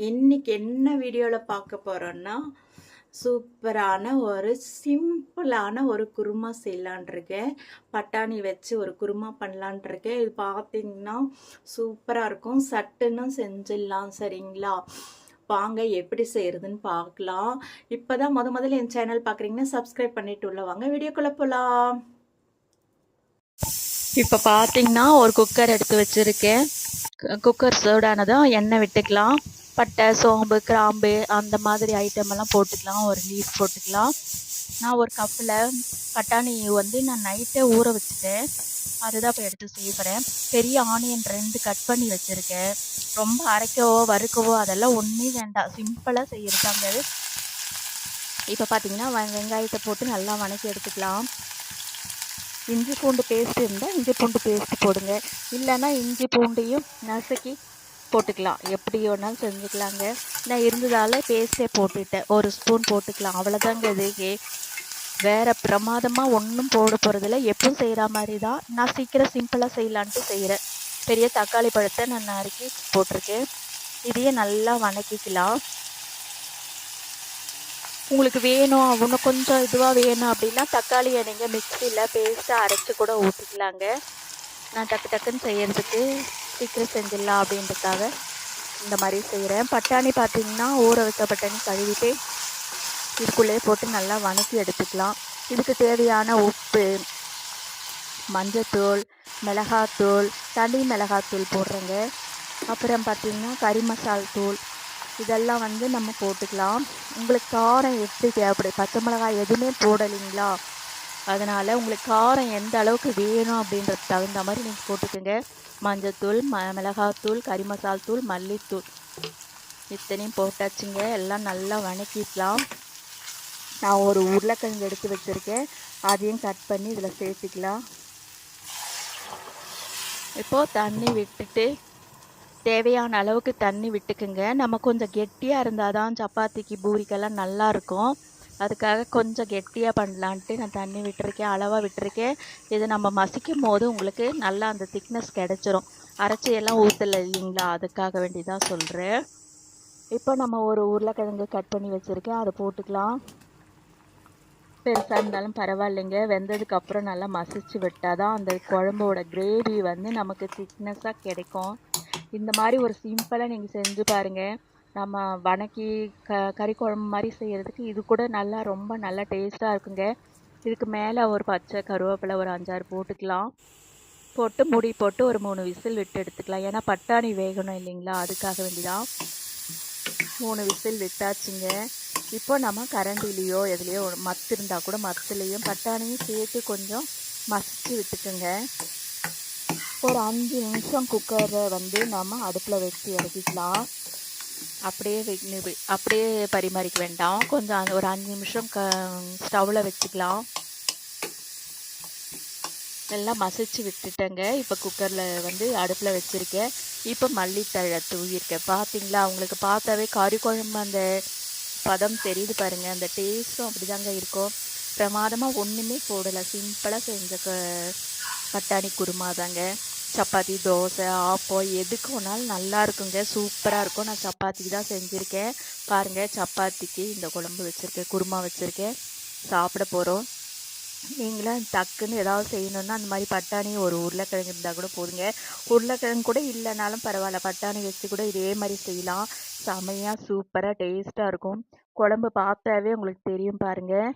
இன்னைக்கு என்ன வீடியோவில் பார்க்க போகிறோன்னா சூப்பரான ஒரு சிம்பிளான ஒரு குருமா செய்யலான் இருக்கேன். பட்டாணி வச்சு ஒரு குருமா பண்ணலான் இருக்கேன். இது பார்த்தீங்கன்னா சூப்பராக இருக்கும். சட்டுன்னு செஞ்சிடலாம். சரிங்களா? வாங்க எப்படி செய்கிறதுன்னு பார்க்கலாம். இப்போ தான் முதல்ல என் சேனல் பார்க்குறீங்கன்னா சப்ஸ்கிரைப் பண்ணிட்டு உள்ள வாங்க. வீடியோக்குள்ளே போகலாம். இப்போ பார்த்தீங்கன்னா ஒரு குக்கர் எடுத்து வச்சுருக்கேன். குக்கர் சூடானதும் எண்ணெய் விட்டுக்கலாம். பட்டை, சோம்பு, கிராம்பு அந்த மாதிரி ஐட்டம் எல்லாம் போட்டுக்கலாம். ஒரு லீஃப் போட்டுக்கலாம். நான் ஒரு கப்பில் பட்டாணி நான் நைட்டே ஊற வச்சுட்டேன். அதுதான் இப்போ எடுத்து செய்யப்படுறேன். பெரிய ஆனியன் 2 கட் பண்ணி வச்சுருக்கேன். ரொம்ப அரைக்கவோ வறுக்கவோ அதெல்லாம் ஒன்றுமே வேண்டாம். சிம்பிளாக செய்யறதாங்க அது. இப்போ பார்த்தீங்கன்னா வெங்காயத்தை போட்டு நல்லா வணக்கி எடுத்துக்கலாம். இஞ்சி பூண்டு பேஸ்ட் இருந்தால் இஞ்சி பூண்டு பேஸ்ட் போடுங்க. இல்லைன்னா இஞ்சி பூண்டையும் நசுக்கி போட்டுக்கலாம். எப்படி வேணாலும் செஞ்சுக்கலாங்க. நான் இருந்ததால் பேஸ்ட்டே போட்டுட்டேன். 1 ஸ்பூன் போட்டுக்கலாம். அவ்வளோதாங்க. இது வேறு பிரமாதமாக ஒன்றும் போட போகிறதில்ல. எப்பவும் செய்கிற மாதிரி தான். நான் சீக்கிரம் சிம்பிளாக செய்யலான்ட்டு செய்கிறேன். பெரிய தக்காளி பழத்தை நான் நறுக்கி போட்டிருக்கேன். இதையே நல்லா வணக்கிக்கலாம். உங்களுக்கு வேணும் இன்னும் கொஞ்சம் இதுவாக வேணும் அப்படின்னா தக்காளியை நீங்கள் மிக்சியில் பேஸ்ட்டாக அரைச்சி கூட ஊற்றிக்கலாங்க. நான் டக்குன்னு செய்கிறதுக்கு சீக்கிரம் செஞ்சிடலாம் அப்படின்றதுக்காக இந்த மாதிரி செய்கிறேன். பட்டாணி பார்த்திங்கன்னா ஊற வச்ச பட்டாணி கழுவிட்டு இதுக்குள்ளே போட்டு நல்லா வணக்கி எடுத்துக்கலாம். இதுக்கு தேவையான உப்பு, மஞ்சத்தூள், மிளகாத்தூள், தனி மிளகாத்தூள் போடுறேங்க. அப்புறம் பார்த்திங்கன்னா கறி மசால் தூள் இதெல்லாம் நம்ம போட்டுக்கலாம். உங்களுக்கு காரம் எப்படி தேவைப்படுது, பச்சை மிளகாய் எதுவுமே போடலைங்களா, அதனால் உங்களுக்கு காரம் எந்த அளவுக்கு வேணும் அப்படின்றது தகுந்த மாதிரி நீங்கள் போட்டுக்கோங்க. மஞ்சத்தூள், மிளகாத்தூள், கறி மசால் தூள், மல்லித்தூள் இத்தனையும் போட்டாச்சுங்க. எல்லாம் நல்லா வணக்கிக்கலாம். நான் ஒரு உருளைக்கிழங்கு எடுத்து வச்சுருக்கேன். அதையும் கட் பண்ணி இதில் சேர்த்துக்கலாம். இப்போது தண்ணி விட்டுட்டு தேவையான அளவுக்கு தண்ணி விட்டுக்குங்க. நம்ம கொஞ்சம் கெட்டியாக இருந்தால் தான் சப்பாத்திக்கு பூரிக்கெல்லாம் நல்லாயிருக்கும். அதுக்காக கொஞ்சம் கெட்டியாக பண்ணலான்ட்டு நான் தண்ணி விட்டுருக்கேன். அளவாக விட்டுருக்கேன். இதை நம்ம மசிக்கும் போது உங்களுக்கு நல்லா அந்த திக்னஸ் கிடச்சிரும். அரைச்சி எல்லாம் ஊற்றலை இல்லைங்களா, அதுக்காக வேண்டி தான் சொல்கிறேன். இப்போ நம்ம ஒரு உருளைக்கிழங்கு கட் பண்ணி வச்சுருக்கேன். அதை போட்டுக்கலாம். பெருசாக இருந்தாலும் பரவாயில்லைங்க. வெந்ததுக்கப்புறம் நல்லா மசிச்சு விட்டால் தான் அந்த குழம்போட கிரேவி நமக்கு திக்னஸாக கிடைக்கும். இந்த மாதிரி ஒரு சிம்பிளாக நீங்கள் செஞ்சு பாருங்கள். நம்ம வணக்கி கறி குழம்பு மாதிரி செய்கிறதுக்கு இது கூட ரொம்ப நல்லா டேஸ்ட்டாக இருக்குங்க. இதுக்கு மேலே ஒரு பச்சை கருவேப்பிலை ஒரு 5-6 போட்டுக்கலாம். போட்டு மூடி போட்டு ஒரு 3 விசில் விட்டு எடுத்துக்கலாம். ஏன்னா பட்டாணி வேகணும் இல்லைங்களா, அதுக்காக வேண்டிதான். 3 விசில் விட்டாச்சுங்க. இப்போ நம்ம கரண்டிலேயோ எதுலேயோ மத்து இருந்தால் கூட மத்துலேயும் பட்டாணியும் சேர்த்து கொஞ்சம் மசிச்சு விட்டுக்குங்க. ஒரு 5 நிமிஷம் குக்கரை நம்ம அடுப்பில் வச்சு இறக்கிக்கலாம். அப்படியே பரிமாறிக்க வேண்டாம். கொஞ்சம் ஒரு 5 நிமிஷம் ஸ்டவ்வில் வச்சுக்கலாம். எல்லாம் மசிச்சு விட்டுட்டேங்க. இப்போ குக்கரில் அடுப்பில் வச்சுருக்கேன். இப்போ மல்லித்தழை தூவியிருக்கேன். பார்த்தீங்களா, உங்களுக்கு பார்த்தாவே கறி குழம்பு அந்த பதம் தெரியுது பாருங்கள். அந்த டேஸ்ட்டும் அப்படி தாங்க இருக்கும். பிரமாதமாக ஒன்றுமே போடலை. சிம்பிளாக செஞ்ச பட்டாணி குருமா தாங்க. சப்பாத்தி, தோசை, ஆப்பம் எதுக்கு வேணாலும் நல்லா இருக்குங்க. சூப்பராக இருக்கும். நான் சப்பாத்திக்கு தான் செஞ்சுருக்கேன். பாருங்கள், சப்பாத்திக்கு இந்த குழம்பு வச்சுருக்கேன், குருமா வச்சுருக்கேன். சாப்பிட போகிறோம். நீங்களும் டக்குன்னு ஏதாவது செய்யணுன்னா அந்த மாதிரி பட்டாணி ஒரு உருளைக்கிழங்கு இருந்தால் கூட போதுங்க. உருளைக்கிழங்கு கூட இல்லைனாலும் பரவாயில்ல, பட்டாணி வச்சு கூட இதே மாதிரி செய்யலாம். செமையாக சூப்பராக டேஸ்ட்டாக இருக்கும். குழம்பு பார்த்தாவே உங்களுக்கு தெரியும் பாருங்கள்.